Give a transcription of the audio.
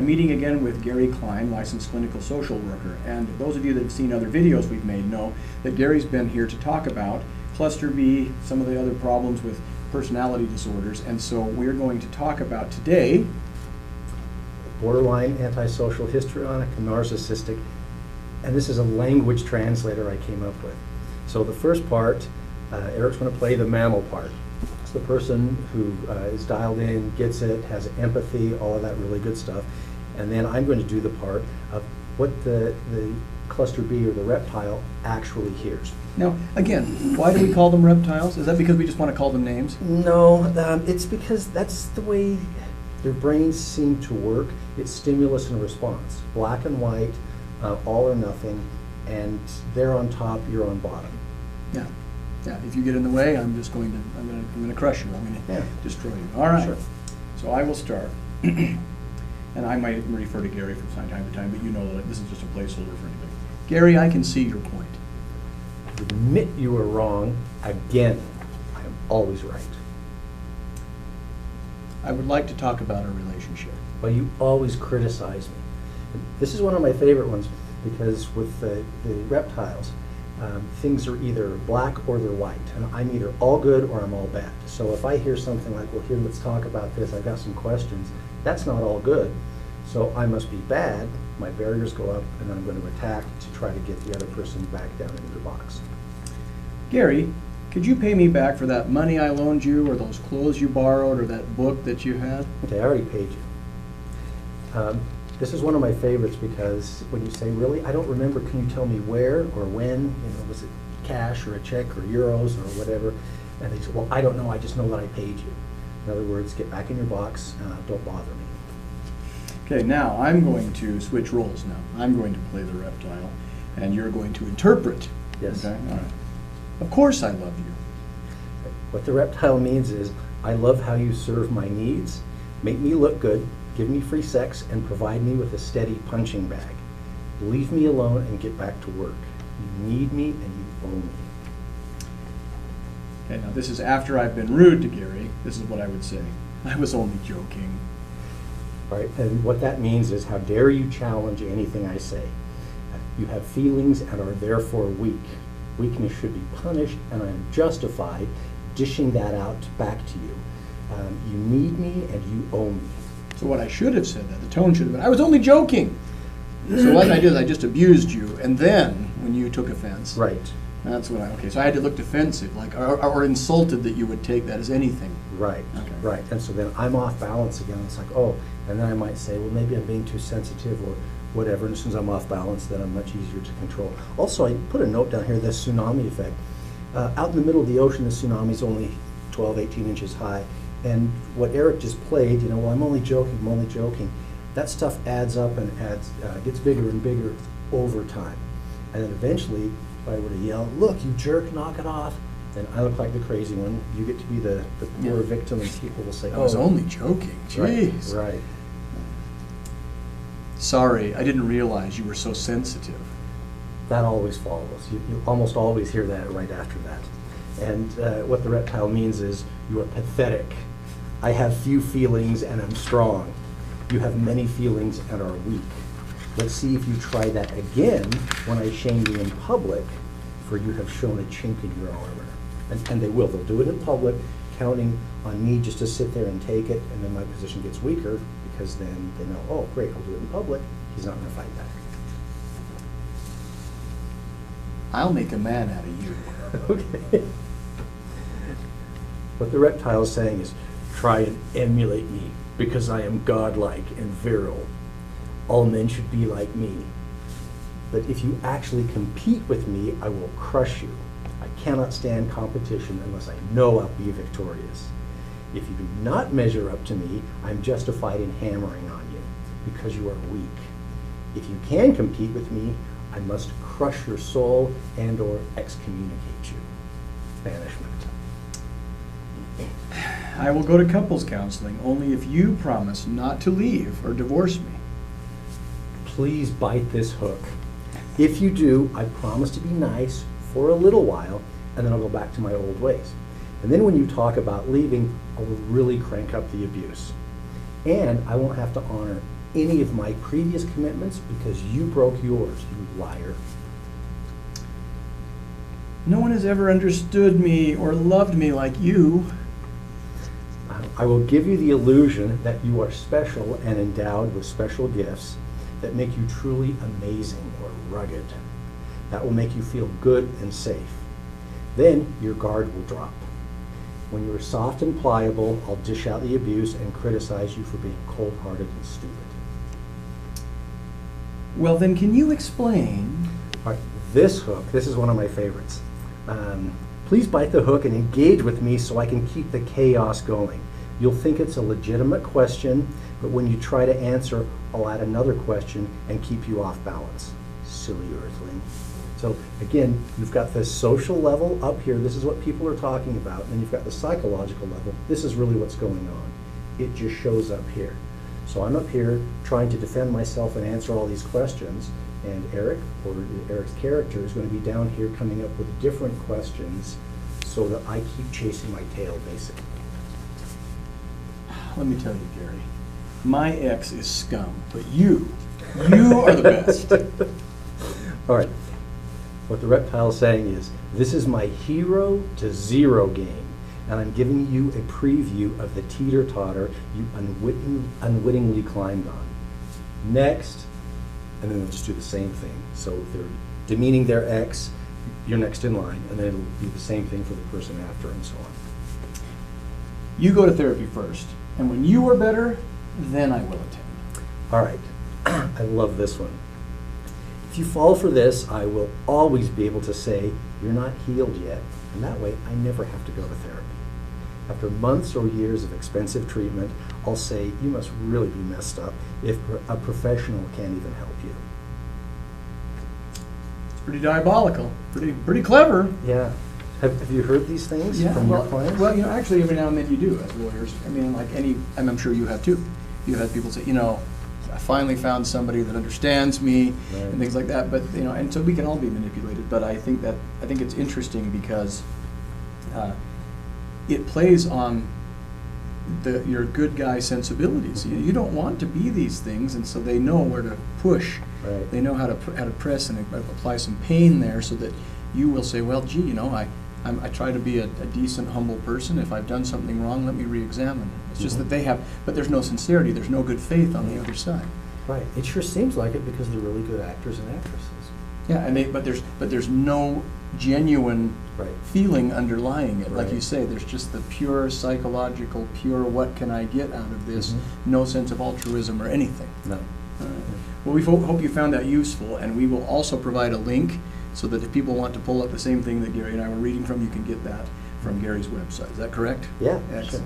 I'm meeting again with Gary Klein, licensed clinical social worker. And those of you that have seen other videos we've made know that Gary's been here to talk about cluster B, some of the other problems with personality disorders. And so we're going to talk about today borderline, antisocial, histrionic, and narcissistic. And this is a language translator I came up with. So the first part, Eric's going to play the mammal part. It's the person who is dialed in, gets it, has empathy, all of that really good stuff. And then I'm going to do the part of what the cluster B or the reptile actually hears. Now, again, why do we call them reptiles? Is that because we just want to call them names? No, it's because that's the way their brains seem to work. It's stimulus and response, black and white, all or nothing, and they're on top, you're on bottom. Yeah, yeah. If you get in the way, I'm going to crush you. I'm going to destroy you. All right. Sure. So I will start, and I might refer to Gary from time to time, but you know that this is just a placeholder for anybody. Gary, I can see your point. Admit you were wrong. Again, I am always right. I would like to talk about our relationship. Well, you always criticize me. This is one of my favorite ones because with the reptiles, things are either black or they're white. And I'm either all good or I'm all bad. So if I hear something like, well, here, let's talk about this, I've got some questions, that's not all good. So I must be bad, my barriers go up, and I'm going to attack to try to get the other person back down into the box. Gary, could you pay me back for that money I loaned you, or those clothes you borrowed, or that book that you had? Okay, I already paid you. This is one of my favorites because when you say, really, I don't remember, can you tell me where or when? You know, was it cash or a check or euros or whatever? And they say, well, I don't know, I just know that I paid you. In other words, get back in your box, don't bother me. Okay, now I'm going to switch roles now. I'm going to play the reptile, and you're going to interpret. Yes. Okay, all right. Of course I love you. What the reptile means is, I love how you serve my needs, make me look good, give me free sex, and provide me with a steady punching bag. Leave me alone and get back to work. You need me and you own me. Okay, now this is after I've been rude to Gary. This is what I would say. I was only joking. All right, and what that means is, how dare you challenge anything I say? You have feelings and are therefore weak. Weakness should be punished, and I am justified dishing that out back to you. You need me and you own me. So what I should have said, that the tone should have been, I was only joking. So what I did is I just abused you, and then when you took offense. Right. That's what okay, so I had to look defensive, like, or insulted that you would take that as anything. Right, okay. Right. And so then I'm off balance again. It's like, oh, and then I might say, well, maybe I'm being too sensitive or whatever, and as soon as I'm off balance, then I'm much easier to control. Also, I put a note down here, the tsunami effect. Out in the middle of the ocean, the tsunami's only 12, 18 inches high, and what Eric just played, you know, well, I'm only joking, that stuff adds up and gets bigger and bigger over time. And then eventually, if I were to yell, look, you jerk, knock it off, then I look like the crazy one. You get to be the poor victim, and people will say, I was only joking, jeez. Right. Sorry, I didn't realize you were so sensitive. That always follows. You almost always hear that right after that. And what the reptile means is, you are pathetic. I have few feelings and am strong. You have many feelings and are weak. Let's see if you try that again when I shame you in public, for you have shown a chink in your armor. And they will. They'll do it in public, counting on me just to sit there and take it, and then my position gets weaker, because then they know, oh, great, I'll do it in public. He's not going to fight back. I'll make a man out of you. Okay. What the reptile is saying is, try and emulate me, because I am godlike and virile. All men should be like me. But if you actually compete with me, I will crush you. I cannot stand competition unless I know I'll be victorious. If you do not measure up to me, I'm justified in hammering on you, because you are weak. If you can compete with me, I must crush your soul and or excommunicate you. Banishment. I will go to couples counseling only if you promise not to leave or divorce me. Please bite this hook. If you do, I promise to be nice for a little while, and then I'll go back to my old ways. And then when you talk about leaving, I will really crank up the abuse. And I won't have to honor any of my previous commitments because you broke yours, you liar. No one has ever understood me or loved me like you. I will give you the illusion that you are special and endowed with special gifts that make you truly amazing or rugged. That will make you feel good and safe. Then your guard will drop. When you are soft and pliable, I'll dish out the abuse and criticize you for being cold-hearted and stupid. Well, then can you explain? All right, this hook, this is one of my favorites. Please bite the hook and engage with me so I can keep the chaos going. You'll think it's a legitimate question, but when you try to answer, I'll add another question and keep you off balance. Silly earthling. So again, you've got the social level up here. This is what people are talking about. And then you've got the psychological level. This is really what's going on. It just shows up here. So I'm up here trying to defend myself and answer all these questions. And Eric, or Eric's character, is going to be down here coming up with different questions so that I keep chasing my tail, basically. Let me tell you, Gary, my ex is scum, but you are the best. All right. What the reptile is saying is, this is my hero to zero game, and I'm giving you a preview of the teeter-totter you unwittingly climbed on. Next, and then they'll just do the same thing. So they're demeaning their ex, you're next in line, and then it'll be the same thing for the person after, and so on. You go to therapy first, and when you are better, then I will attend. All right. I love this one. If you fall for this, I will always be able to say, you're not healed yet, and that way I never have to go to therapy. After months or years of expensive treatment, I'll say, you must really be messed up if a professional can't even help you. It's pretty diabolical, pretty clever. Yeah. Have you heard these things from your clients? Well, actually, every now and then you do as lawyers. I mean, like and I'm sure you have too. You've had people say, I finally found somebody that understands me, right, and things like that. But and so we can all be manipulated. But I think it's interesting because it plays on your good guy sensibilities. You don't want to be these things, and so they know where to push. Right. They know how to press and apply some pain there, so that you will say, well, gee, I try to be a decent, humble person. If I've done something wrong, let me re-examine. It's just that but there's no sincerity, there's no good faith on the other side. Right. It sure seems like it because they're really good actors and actresses. Yeah, and but there's no genuine feeling underlying it. Like you say, there's just the pure psychological, pure what can I get out of this, no sense of altruism or anything. No. Well, we hope you found that useful, and we will also provide a link so that if people want to pull up the same thing that Gary and I were reading from, you can get that from Gary's website. Is that correct? Yeah. Excellent. Sure.